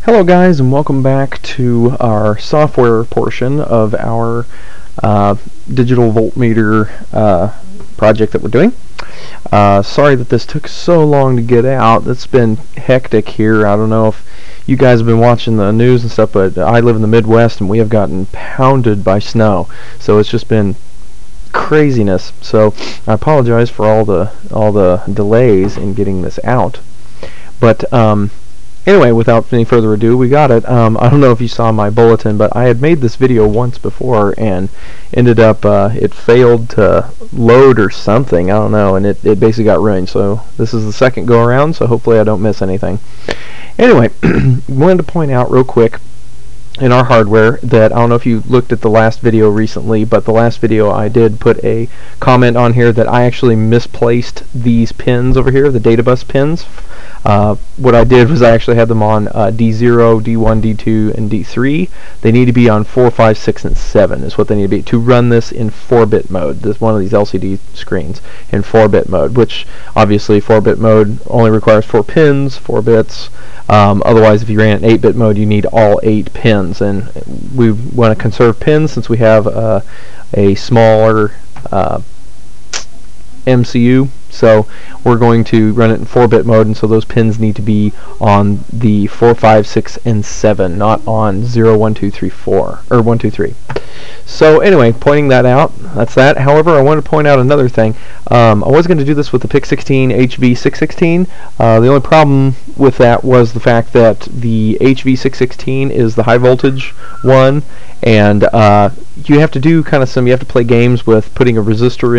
Hello guys, and welcome back to our software portion of our digital voltmeter project that we're doing. Sorry that this took so long to get out. It's been hectic here. I don't know if you guys have been watching the news and stuff, but I live in the Midwest and we have gotten pounded by snow. So it's just been craziness. So I apologize for all the delays in getting this out. But anyway, without any further ado, we got it. I don't know if you saw my bulletin, but I had made this video once before and ended up it failed to load or something. I don't know, and it basically got ruined. So this is the second go around, so hopefully I don't miss anything. Anyway, wanted to point out real quick in our hardware that I don't know if you looked at the last video recently, but the last video I did put a comment on here that I actually misplaced these pins over here, the data bus pins. What I did was I actually had them on D0, D1, D2, and D3. They need to be on 4, 5, 6, and 7 is what they need to be to run this in 4-bit mode, this one of these LCD screens in 4-bit mode, which obviously 4-bit mode only requires 4 pins, 4 bits. Otherwise, if you ran in 8-bit mode, you need all 8 pins, and we want to conserve pins since we have a smaller MCU, so we're going to run it in 4-bit mode, and so those pins need to be on the 4, 5, 6, and 7, not on 0, 1, 2, 3, 4, or 1, 2, 3. So anyway, pointing that out, that's that. However, I wanted to point out another thing. I was going to do this with the PIC16 HV616. The only problem with that was the fact that the HV616 is the high voltage one, and you have to do kind of you have to play games with putting a resistor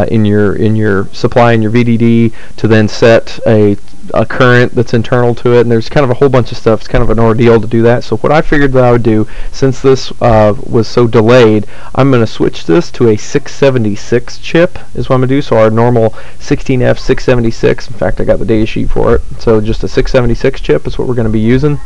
in your supply in your VDD to then set a current that's internal to it, and there's kind of a whole bunch of stuff. It's kind of an ordeal to do that. So what I figured that I would do, since this was so delayed, I'm going to switch this to a 676 chip is what I'm going to do. So our normal 16F 676, in fact I got the data sheet for it, so just a 676 chip is what we're going to be using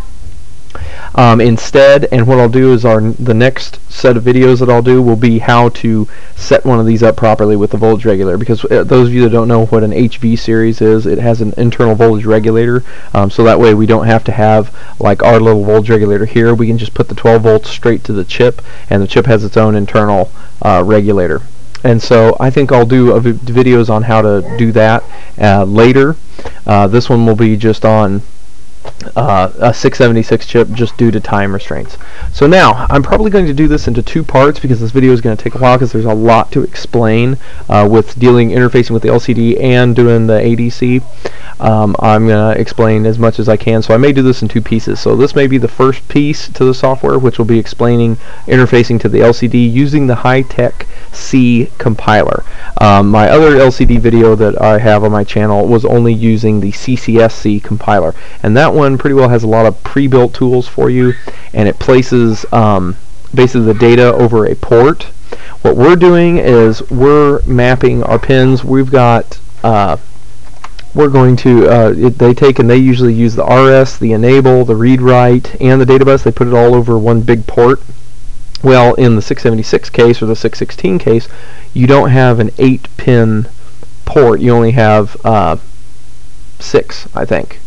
instead. And what I'll do is the next set of videos that I'll do will be how to set one of these up properly with the voltage regulator, because those of you that don't know what an HV series is, it has an internal voltage regulator, so that way we don't have to have like our little voltage regulator here. We can just put the 12 volts straight to the chip, and the chip has its own internal regulator. And so I think I'll do videos on how to do that later. This one will be just on a 676 chip, just due to time restraints. So now I'm probably going to do this into 2 parts, because this video is going to take a while, because there's a lot to explain with interfacing with the LCD and doing the ADC. I'm going to explain as much as I can, so I may do this in 2 pieces. So this may be the first piece to the software, which will be explaining interfacing to the LCD using the high-tech C compiler. My other LCD video that I have on my channel was only using the CCSC compiler, and that one pretty well has a lot of pre-built tools for you, and it places basically the data over a port. What we're doing is we're mapping our pins. We've got we're going to they usually use the RS, the enable, the read write, and the data bus. They put it all over one big port. Well, in the 676 case or the 616 case, you don't have an 8-pin port. You only have 6, I think.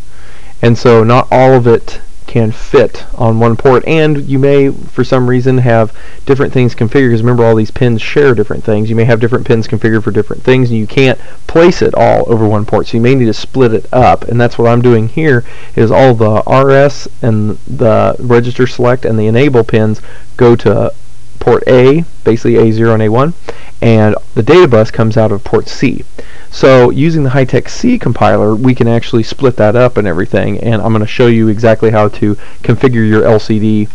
And so not all of it can fit on one port, and you may for some reason have different things configured, because remember, all these pins share different things. You may have different pins configured for different things, and you can't place it all over one port, so you may need to split it up. And that's what I'm doing here, is all the RS and the register select and the enable pins go to port A, basically A0 and A1, and the data bus comes out of port C. So using the high-tech C compiler, we can actually split that up and everything, and I'm going to show you exactly how to configure your LCD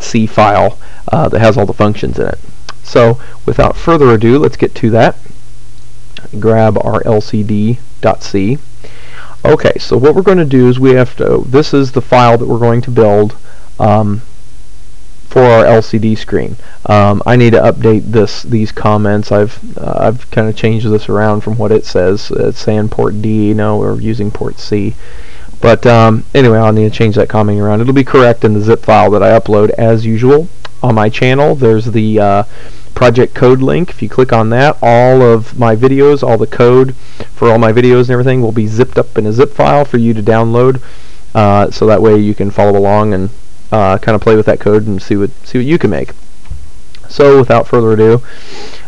.c file that has all the functions in it. So without further ado, let's get to that. Grab our LCD.c. Okay, so what we're going to do is this is the file that we're going to build for our LCD screen. I need to update these comments. I've kind of changed this around from what it says. It's saying port D. No, we're using port C. But anyway, I'll need to change that comment around. It'll be correct in the zip file that I upload as usual. On my channel, there's the project code link. If you click on that, all of my videos, all the code for all my videos and everything will be zipped up in a zip file for you to download. so that way you can follow along and kind of play with that code and see what you can make. So without further ado,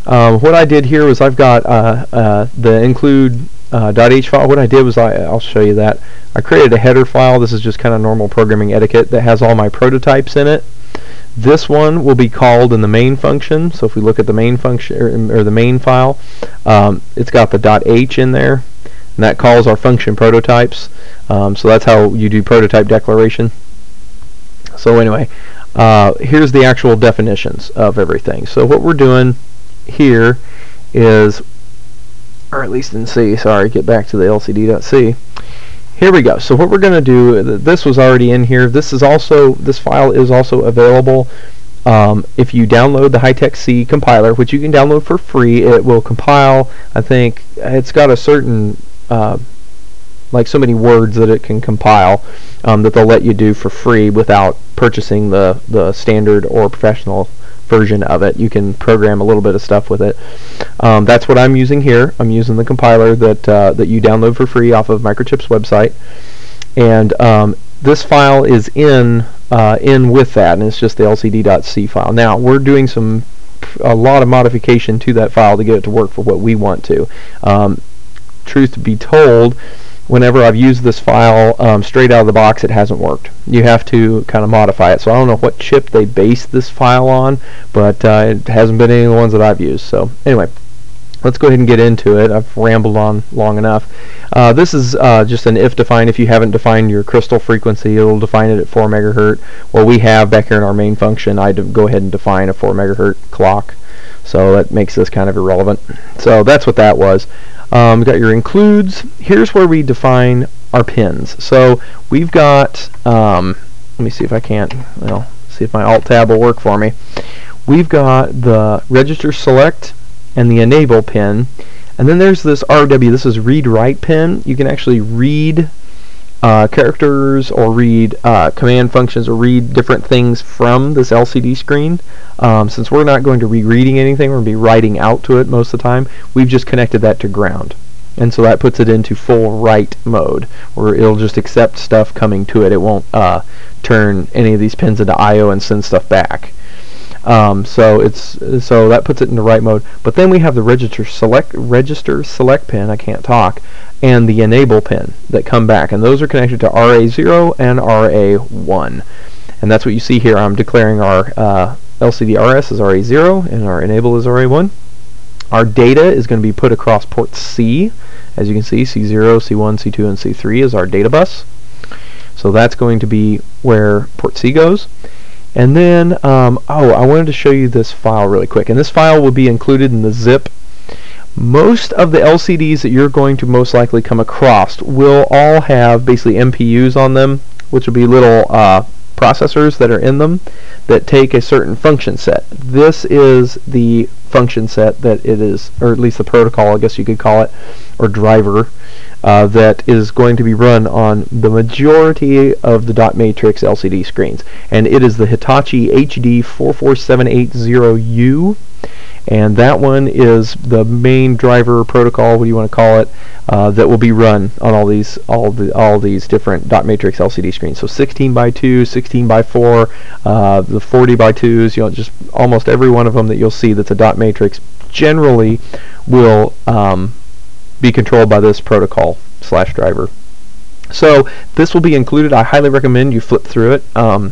what I did here was I've got the include .h file. What I did was I'll show you that. I created a header file. This is just kind of normal programming etiquette that has all my prototypes in it. This one will be called in the main function. So if we look at the main function or the main file, it's got the .h in there, and that calls our function prototypes. So that's how you do prototype declaration. So anyway, here's the actual definitions of everything. So what we're doing here is, or at least in C, sorry, get back to the LCD.C. Here we go. So what we're going to do, this was already in here. This file is also available if you download the High-Tech C compiler, which you can download for free. It will compile, I think, it's got a certain like so many words that it can compile that they'll let you do for free without purchasing the standard or professional version of it. You can program a little bit of stuff with it. That's what I'm using here. I'm using the compiler that you download for free off of Microchip's website, and this file is in with that, and it's just the LCD.C file. Now we're doing a lot of modification to that file to get it to work for what we want to. Truth be told, whenever I've used this file straight out of the box, it hasn't worked. You have to kind of modify it. So I don't know what chip they based this file on, but it hasn't been any of the ones that I've used. So anyway, let's go ahead and get into it. I've rambled on long enough. This is just an if define. If you haven't defined your crystal frequency, it'll define it at 4 megahertz. Well, we have back here in our main function, I'd go ahead and define a 4 megahertz clock. So that makes this kind of irrelevant. So that's what that was. We've got your includes. Here's where we define our pins. So we've got, let me see if I can't, well, see if my Alt Tab will work for me. We've got the register select and the enable pin, and then there's this RW. This is read write pin. You can actually read characters or read command functions or read different things from this LCD screen. Since we're not going to be reading anything, we're going to be writing out to it most of the time, we've just connected that to ground. And so that puts it into full write mode, where it'll just accept stuff coming to it. It won't turn any of these pins into I/O and send stuff back. So that puts it into write mode. But then we have the register select pin, I can't talk, and the enable pin that come back, and those are connected to RA0 and RA1. And that's what you see here. I'm declaring our LCD-RS as RA0 and our enable is RA1. Our data is going to be put across port C. As you can see, C0, C1, C2, and C3 is our data bus. So that's going to be where port C goes. And then, I wanted to show you this file really quick. And this file will be included in the zip. Most of the LCDs that you're going to most likely come across will all have basically MPUs on them, which will be little processors that are in them that take a certain function set. This is the function set that it is, or at least the protocol, I guess you could call it, or driver, that is going to be run on the majority of the dot matrix LCD screens. And it is the Hitachi HD 44780U. And that one is the main driver protocol, what do you want to call it, that will be run on all these different dot matrix LCD screens. So 16 by 2, 16 by 4, the 40 by 2s, just almost every one of them that you'll see that's a dot matrix generally will be controlled by this protocol / driver. So this will be included. I highly recommend you flip through it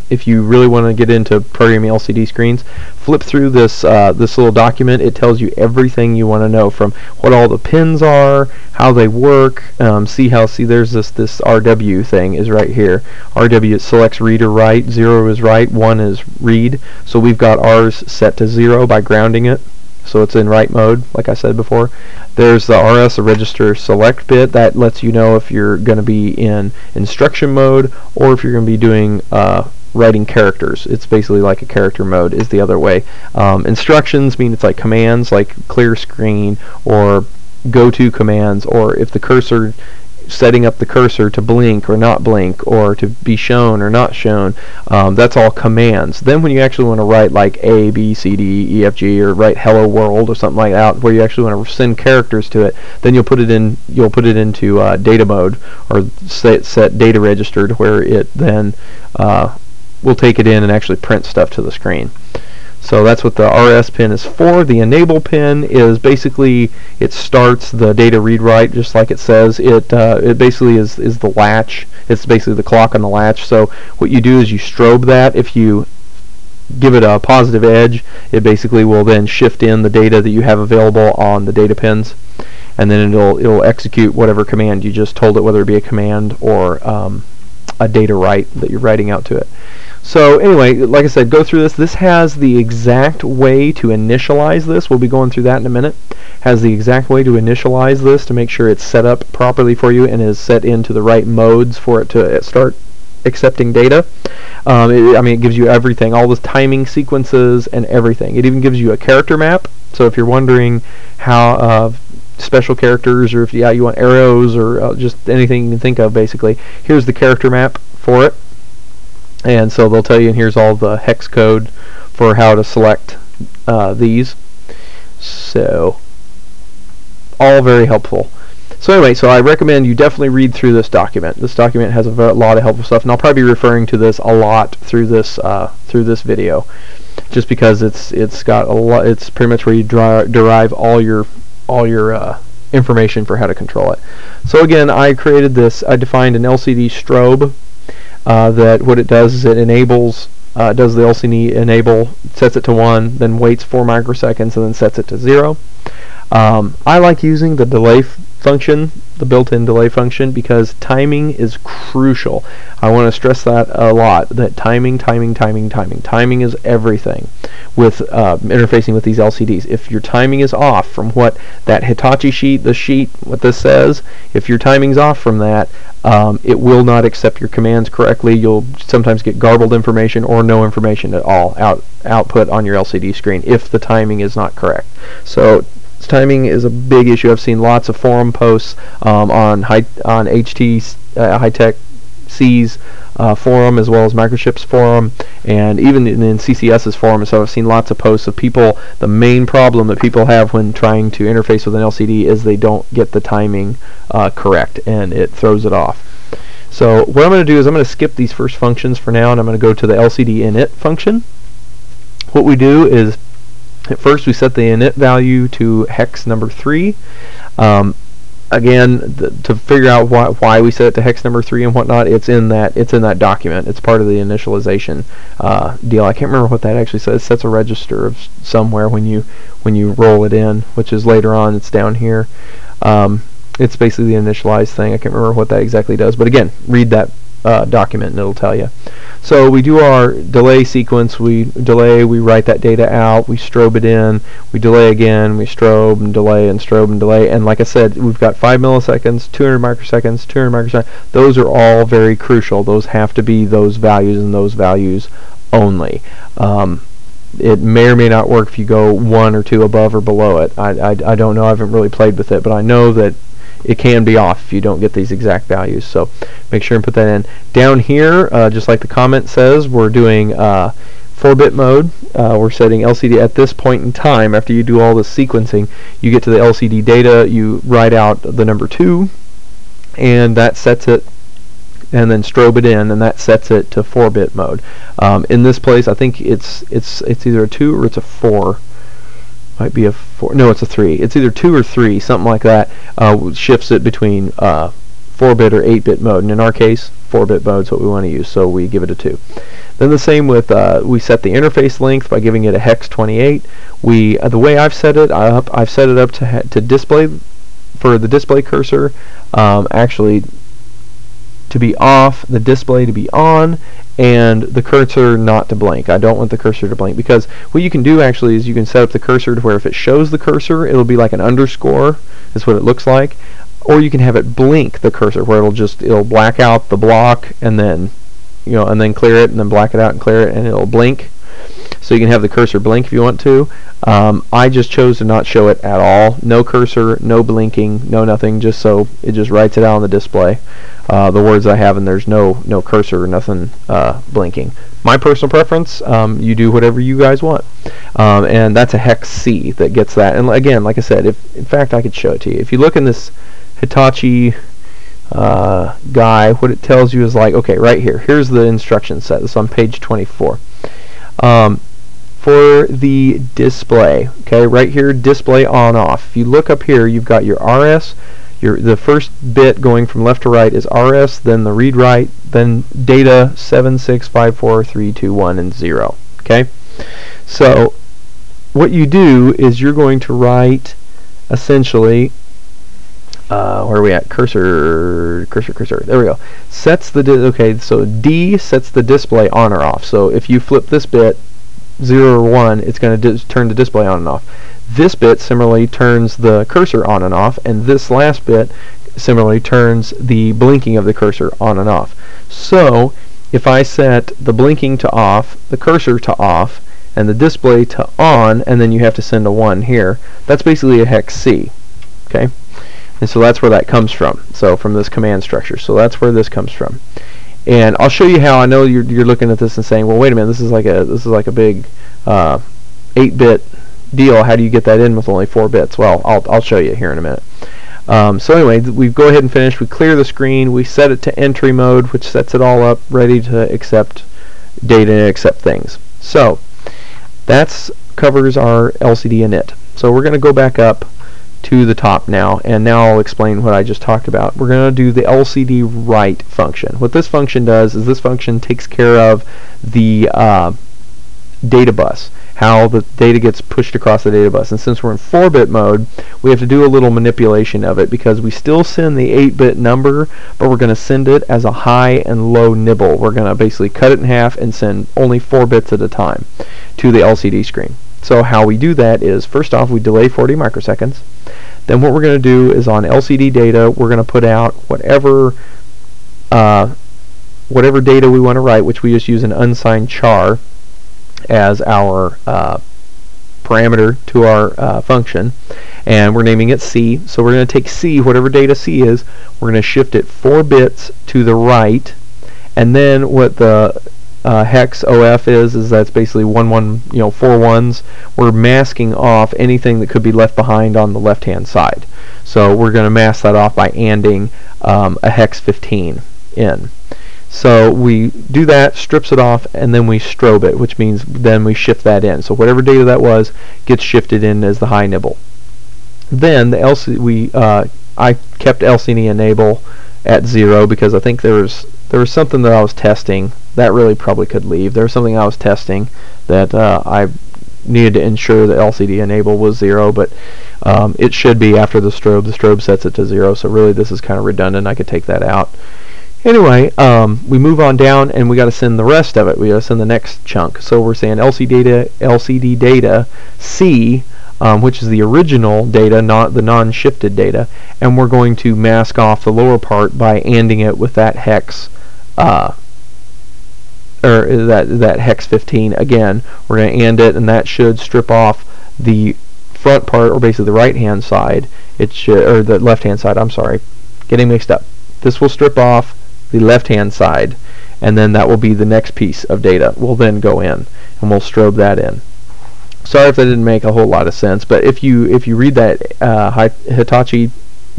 if you really want to get into programming LCD screens. Flip through this this little document. It tells you everything you want to know, from what all the pins are, how they work. See there's this RW thing is right here. RW, it selects read or write. 0 is write, 1 is read. So we've got ours set to 0 by grounding it. So it's in write mode, like I said before. There's the RS, the register select bit. That lets you know if you're going to be in instruction mode or if you're going to be doing writing characters. It's basically like a character mode is the other way. Instructions mean it's like commands, like clear screen or go to commands, or if the cursor setting up the cursor to blink or not blink, or to be shown or not shown. That's all commands. Then when you actually want to write like A, B, C, D, E, F, G, or write hello world or something like that, where you actually want to send characters to it, then you'll put it into data mode, or set data register, to where it then will take it in and actually print stuff to the screen. So that's what the RS pin is for. The enable pin is basically, it starts the data read write, just like it says. It basically is the latch. It's basically the clock on the latch. So what you do is you strobe that. If you give it a positive edge, it basically will then shift in the data that you have available on the data pins, and then it'll execute whatever command you just told it, whether it be a command or a data write that you're writing out to it. So anyway, like I said, go through this. This has the exact way to initialize this. We'll be going through that in a minute. Has the exact way to initialize this to make sure it's set up properly for you and is set into the right modes for it to start accepting data. I mean, it gives you everything, all the timing sequences and everything. It even gives you a character map. So if you're wondering how special characters, or if you want arrows, or just anything you can think of, basically, here's the character map for it. And so they'll tell you, and here's all the hex code for how to select these. So all very helpful. So anyway, so I recommend you definitely read through this document. This document has a lot of helpful stuff, and I'll probably be referring to this a lot through this video, just because it's got a lot. It's pretty much where you derive all your information for how to control it. So again, I created this. I defined an LCD strobe. That what it does is it enables, does the LCD enable, sets it to 1, then waits 4 microseconds, and then sets it to 0. I like using the delay function, the built-in delay function, because timing is crucial. I want to stress that a lot, that timing is everything with interfacing with these LCDs. If your timing is off from what that Hitachi sheet, what this says, if your timing's off from that, it will not accept your commands correctly. You'll sometimes get garbled information or no information at all output on your LCD screen if the timing is not correct. So timing is a big issue. I've seen lots of forum posts on HT High-Tech C's forum, as well as Microchip's forum, and even in CCS's forum. So I've seen lots of posts of people. The main problem that people have when trying to interface with an LCD is they don't get the timing correct, and it throws it off. So what I'm going to do is I'm going to skip these first functions for now, and I'm going to go to the LCD init function. What we do is, at first we set the init value to hex number 3. Again, to figure out why we set it to hex number 3 and whatnot, it's in that document. It's part of the initialization deal. I can't remember what that actually says. It sets a register of somewhere when you roll it in, which is later on. It's down here. It's basically the initialize thing. I can't remember what that exactly does, but again, read that document and it'll tell you. So we do our delay sequence. We delay, we write that data out, we strobe it in, we delay again, we strobe and delay and strobe and delay. And like I said, we've got 5 milliseconds, 200 microseconds, 200 microseconds. Those are all very crucial. Those have to be those values and those values only. It may or may not work if you go 1 or 2 above or below it. I don't know. I haven't really played with it, but I know that it can be off if you don't get these exact values. So make sure and put that in. Down here, just like the comment says, we're doing 4-bit mode. We're setting LCD at this point in time. After you do all this sequencing, you get to the LCD data, you write out the number 2, and that sets it, and then strobe it in, and that sets it to 4-bit mode. In this place, I think it's either a 2 or it's a 4. Might be a 4. No, it's a 3. It's either 2 or 3, something like that. Shifts it between 4-bit or 8-bit mode. And in our case, 4-bit mode is what we want to use, so we give it a 2. Then the same with we set the interface length by giving it a hex 28. The way I've set it up, I've set it up to display for the display cursor, actually to be off, the display to be on, and the cursor not to blink. I don't want the cursor to blink, because what you can do actually is you can set up the cursor to where if it shows the cursor, it'll be like an underscore. That's what it looks like. Or you can have it blink the cursor, where it'll black out the block and then and then clear it, and then black it out and clear it, and it'll blink. so you can have the cursor blink if you want to. I just chose to not show it at all. No cursor, no blinking, no nothing, just so it just writes it out on the display. The words I have, and there's no cursor or nothing blinking. My personal preference, you do whatever you guys want. And that's a hex C that gets that. And again, like I said, in fact I could show it to you. If you look in this Hitachi guy, what it tells you is like, okay, right here, here's the instruction set. It's on page 24. For the display, okay, right here, display on off. If you look up here, you've got your RS. The first bit going from left to right is RS, then the read write, then data 7, 6, 5, 4, 3, 2, 1, and 0. Okay, so what you do is you're going to write essentially, where are we at? Cursor. There we go. Sets the okay. So D sets the display on or off. So if you flip this bit 0 or 1, it's going to turn the display on and off. This bit similarly turns the cursor on and off, and this last bit similarly turns the blinking of the cursor on and off. So if I set the blinking to off, the cursor to off, and the display to on, and then you have to send a 1 here, that's basically a hex C. Okay, and so that's where that comes from. So from this command structure. So that's where this comes from. And I'll show you how. I know you're looking at this and saying, well, wait a minute, this is like a big 8-bit deal. How do you get that in with only 4 bits? Well, I'll show you here in a minute. So anyway, we go ahead and finish. We clear the screen. We set it to entry mode, which sets it all up ready to accept data and accept things. So that covers our LCD init. So we're going to go back up to the top now, and now I'll explain what I just talked about. We're going to do the LCD write function. What this function does is this function takes care of the data bus, how the data gets pushed across the data bus. And since we're in 4-bit mode, we have to do a little manipulation of it, because we still send the 8-bit number, but we're going to send it as a high and low nibble. We're going to basically cut it in half and send only 4 bits at a time to the LCD screen. So how we do that is, first off, we delay 40 microseconds. Then what we're going to do is on LCD data, we're going to put out whatever data we want to write, which we just use an unsigned char as our parameter to our function, and we're naming it C. So we're going to take C, whatever data C is, we're going to shift it 4 bits to the right, and then what the hex OF is that's basically 4 ones. We're masking off anything that could be left behind on the left hand side. So we're going to mask that off by anding a hex 15 in. So we do that, strips it off, and then we strobe it, which means then we shift that in. So whatever data that was gets shifted in as the high nibble. Then the I kept LCD enable at 0 because I think there was something that I was testing that really probably could leave. There was something I was testing that I needed to ensure that LCD enable was 0, but it should be after the strobe. The strobe sets it to 0, so really this is kind of redundant. I could take that out. Anyway, we move on down, and we got to send the rest of it. We got to send the next chunk. So we're saying LCD data C, which is the original data, not the non-shifted data, and we're going to mask off the lower part by anding it with that hex, or that hex 15 again. We're going to and it, and that should strip off the front part, or basically the right-hand side. It should, or the left-hand side. I'm sorry, getting mixed up. This will strip off the left-hand side, and then that will be the next piece of data. We'll then go in and we'll strobe that in. Sorry if that didn't make a whole lot of sense, but if you read that Hitachi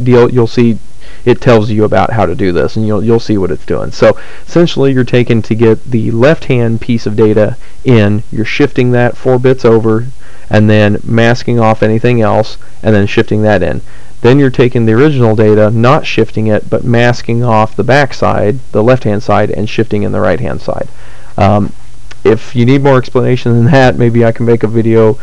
deal, you'll see it tells you about how to do this, and you'll see what it's doing. So essentially, you're taking to get the left-hand piece of data in, you're shifting that 4 bits over, and then masking off anything else, and then shifting that in. Then you're taking the original data, not shifting it, but masking off the back side, the left-hand side, and shifting in the right-hand side. If you need more explanation than that, maybe I can make a video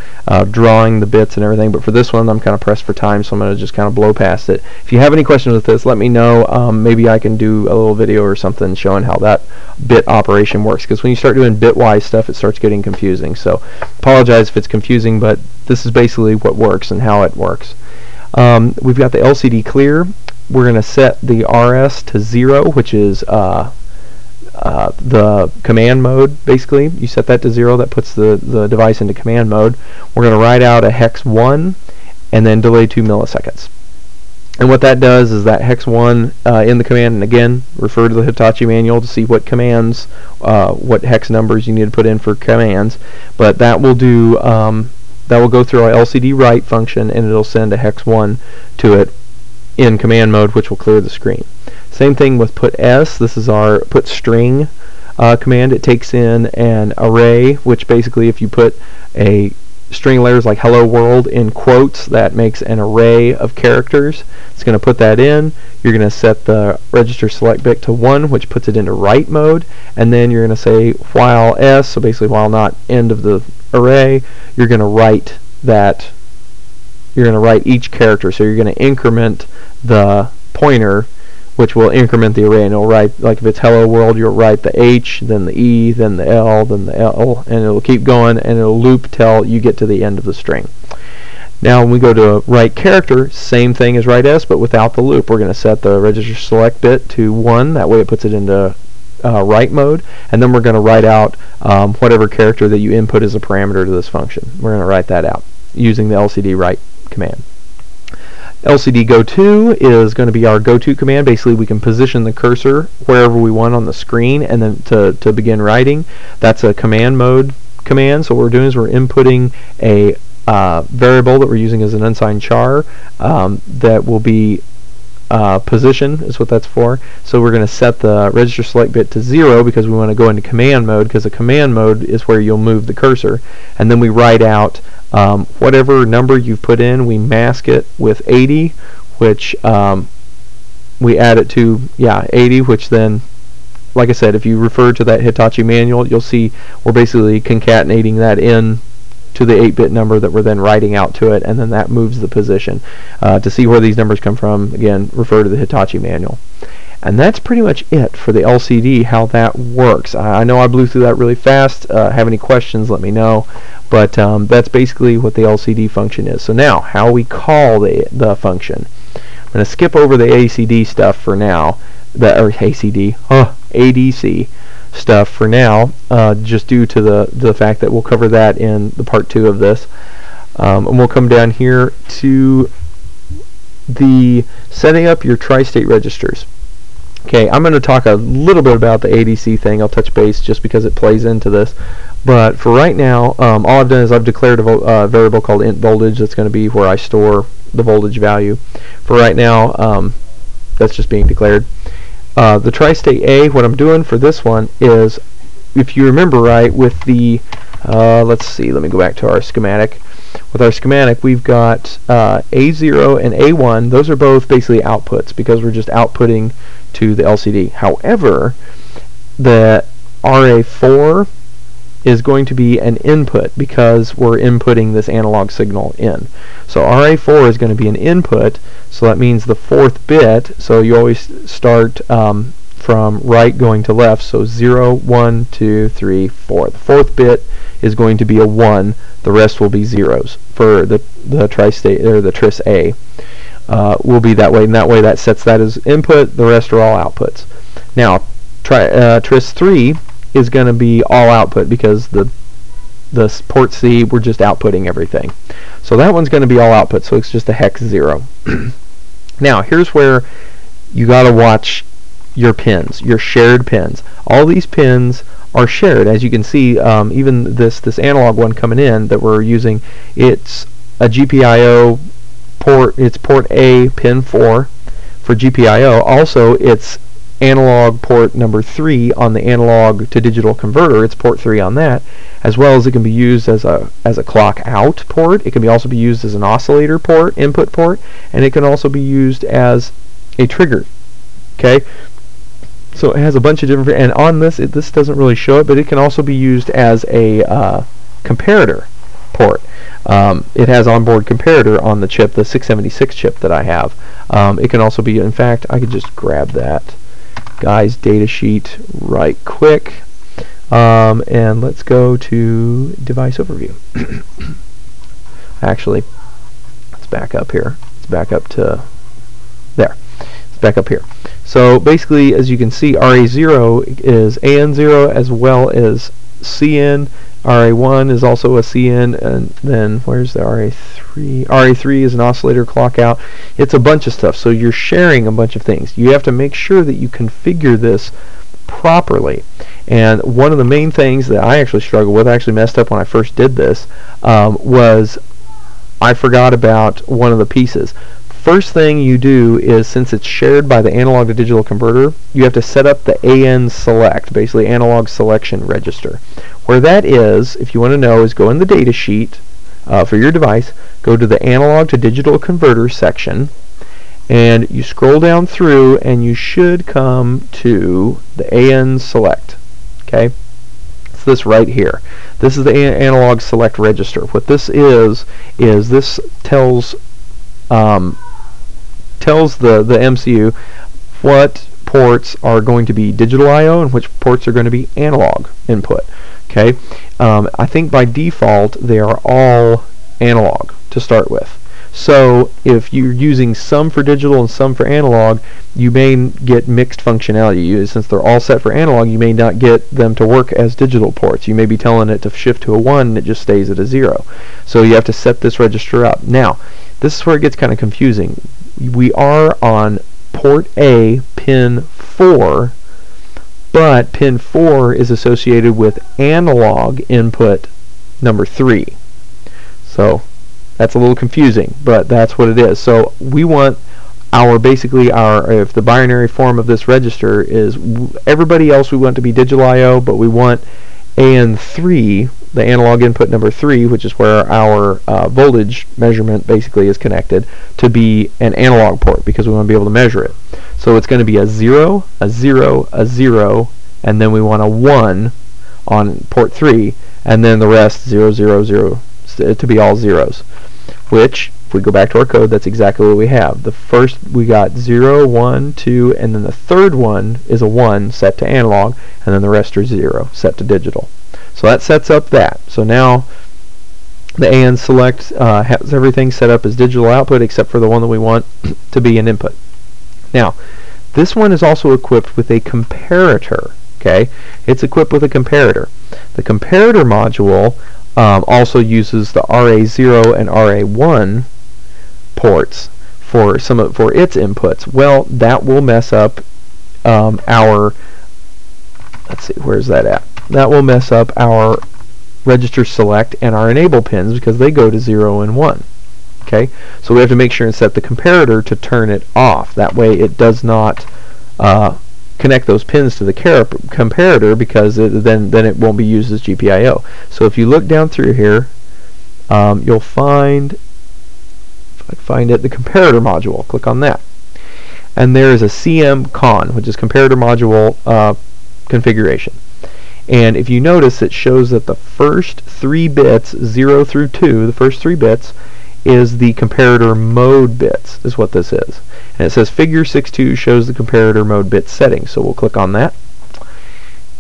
drawing the bits and everything, but for this one I'm kind of pressed for time, so I'm going to just kind of blow past it. If you have any questions with this, let me know. Maybe I can do a little video or something showing how that bit operation works, because when you start doing bitwise stuff, it starts getting confusing. So apologize if it's confusing, but this is basically what works and how it works. We've got the LCD clear. We're going to set the RS to 0, which is the command mode. Basically, you set that to 0. That puts the device into command mode. We're going to write out a hex 1 and then delay 2 milliseconds. And what that does is that hex 1 in the command, and again, refer to the Hitachi manual to see what commands, what hex numbers you need to put in for commands. But that will do, that will go through our LCD write function, and it'll send a hex 1 to it in command mode, which will clear the screen. Same thing with put S. This is our put string command. It takes in an array, which basically if you put a string of letters like hello world in quotes, that makes an array of characters. It's going to put that in. You're going to set the register select bit to 1, which puts it into write mode, and then you're going to say while S, so basically while not end of the array, you're going to write that, you're going to write each character. So you're going to increment the pointer, which will increment the array, and it'll write, like if it's hello world, you'll write the H, then the E, then the L, then the L, and it'll keep going, and it'll loop till you get to the end of the string. Now when we go to write character, same thing as write S, but without the loop. We're going to set the register select bit to 1, that way it puts it into write mode, and then we're going to write out whatever character that you input as a parameter to this function. We're going to write that out using the LCD write command. LCD go to is going to be our go to command. Basically, we can position the cursor wherever we want on the screen and then to begin writing. That's a command mode command. So what we're doing is we're inputting a variable that we're using as an unsigned char that will be position is what that's for. So we're going to set the register select bit to 0 because we want to go into command mode, because the command mode is where you'll move the cursor, and then we write out whatever number you've put in. We mask it with 80, which we add it to 80, which then, like I said, if you refer to that Hitachi manual, you'll see we're basically concatenating that in to the 8-bit number that we're then writing out to it, and then that moves the position. To see where these numbers come from, again, refer to the Hitachi manual. And that's pretty much it for the LCD, how that works. I know I blew through that really fast. Have any questions, let me know. But that's basically what the LCD function is. So now, how we call the function. I'm going to skip over the ACD stuff for now, ADC stuff for now, just due to the fact that we'll cover that in the part 2 of this. And we'll come down here to the setting up your tri-state registers. Okay, I'm going to talk a little bit about the ADC thing. I'll touch base just because it plays into this. But for right now, all I've done is I've declared a variable called int voltage. That's going to be where I store the voltage value. For right now, that's just being declared. The tri-state A, what I'm doing for this one is, if you remember right, with the, let's see, let me go back to our schematic. With our schematic, we've got A0 and A1. Those are both basically outputs because we're just outputting to the LCD. However, the RA4 is going to be an input because we're inputting this analog signal in. So RA4 is going to be an input, so that means the 4th bit, so you always start from right going to left, so 0, 1, 2, 3, 4. The 4th bit is going to be a 1, the rest will be zeros for the tri-state, or the tris A. Will be that way, and that way that sets that as input, the rest are all outputs. Now, tris 3 is going to be all output because the port C, we're just outputting everything. So that one's going to be all output, so it's just a hex 0. Now, here's where you got to watch your pins, your shared pins. All these pins are shared. As you can see, even this analog one coming in that we're using, it's a GPIO port. It's port A, pin 4 for GPIO. Also, it's analog port number 3 on the analog to digital converter. It's port 3 on that, as well as it can be used as a clock out port. It can also be used as an oscillator port, input port, and it can also be used as a trigger. Okay, so it has a bunch of different, and on this, this doesn't really show it, but it can also be used as a comparator port. It has onboard comparator on the chip, the 676 chip that I have. It can also be, in fact, I could just grab that guy's data sheet right quick, and let's go to device overview. Actually, let's back up here. Let's back up to there. Let's back up here. So basically, as you can see, RA0 is AN0 as well as CN. RA1 is also a CN, and then where's the RA3? RA3 is an oscillator clock out. It's a bunch of stuff, so you're sharing a bunch of things. You have to make sure that you configure this properly. And one of the main things that I actually struggled with, I actually messed up when I first did this, was I forgot about one of the pieces. First thing you do is, since it's shared by the analog to digital converter, you have to set up the AN select, basically analog selection register. Where that is, if you want to know, is go in the data sheet for your device, go to the analog to digital converter section, and you scroll down through and you should come to the AN select. Okay? It's this right here. This is the analog select register. What this is this tells the MCU what ports are going to be digital I/O and which ports are going to be analog input. Okay, I think by default they are all analog to start with. So if you're using some for digital and some for analog, you may get mixed functionality. Since they're all set for analog, you may not get them to work as digital ports. You may be telling it to shift to a 1 and it just stays at a 0. So you have to set this register up. Now, this is where it gets kind of confusing. We are on port A, pin 4, but pin 4 is associated with analog input number 3. So that's a little confusing, but that's what it is. So we want if the binary form of this register is everybody else we want to be digital I/O, but we want AN3, the analog input number 3, which is where our voltage measurement basically is connected, to be an analog port because we want to be able to measure it. So it's going to be a 0, a 0, a 0, and then we want a 1 on port 3, and then the rest 0, 0, 0 to be all zeros. Which, if we go back to our code, that's exactly what we have. The first, we got 0, 1, 2, and then the third one is a 1 set to analog, and then the rest are 0 set to digital. So that sets up that. So now the AN select has everything set up as digital output except for the one that we want to be an input. Now, this one is also equipped with a comparator. Okay, it's equipped with a comparator. The comparator module also uses the RA0 and RA1 ports for its inputs. Well, that will mess up our, let's see, where's that at? That will mess up our register select and our enable pins because they go to 0 and 1. Okay, so we have to make sure and set the comparator to turn it off. That way it does not connect those pins to the comparator, because then it won't be used as GPIO. So if you look down through here, you'll find, if I find it, the comparator module. Click on that. And there is a CM-con, which is comparator module configuration. And if you notice, it shows that the first 3 bits, 0 through 2, the first 3 bits, is the comparator mode bits, is what this is. And it says figure 6.2 shows the comparator mode bit setting. So we'll click on that.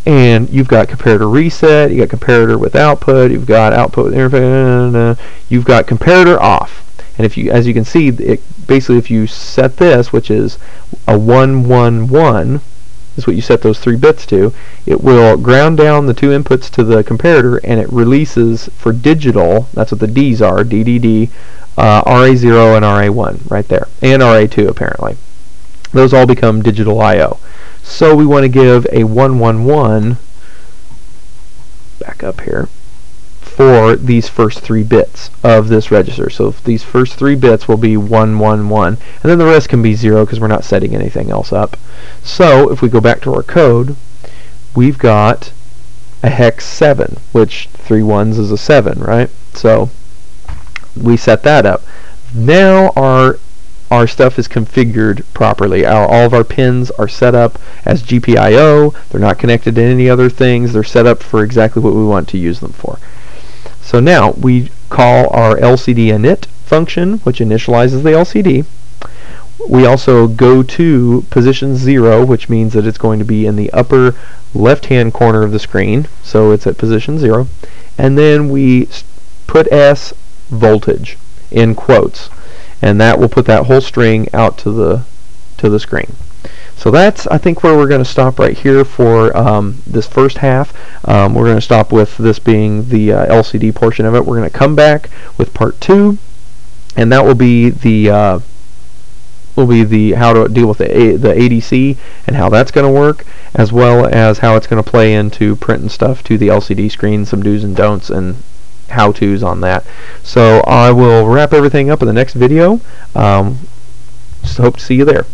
And you've got comparator reset, you got comparator with output, you've got output interface, you've got comparator off. And if you, as you can see, basically if you set this, which is a 1, 1, 1, is what you set those 3 bits to, it will ground down the 2 inputs to the comparator, and it releases for digital, that's what the D's are, DDD, RA0 and RA1 right there, and RA2 apparently. Those all become digital I/O. So we want to give a 111, back up here, for these first 3 bits of this register. So these first 3 bits will be 111, and then the rest can be 0 because we're not setting anything else up. So if we go back to our code, we've got a hex 7, which 3 ones is a 7, right? So we set that up. Now our stuff is configured properly. All of our pins are set up as GPIO. They're not connected to any other things. They're set up for exactly what we want to use them for. So now we call our LCD init function, which initializes the LCD. We also go to position 0, which means that it's going to be in the upper left-hand corner of the screen. So it's at position 0. And then we put S voltage in quotes, and that will put that whole string out to the screen. So that's, I think, where we're going to stop right here for this first half. We're going to stop with this being the LCD portion of it. We're going to come back with part 2, and that will be the how to deal with the ADC and how that's going to work, as well as how it's going to play into printing stuff to the LCD screen, some do's and don'ts and how-tos on that. So I will wrap everything up in the next video. Just hope to see you there.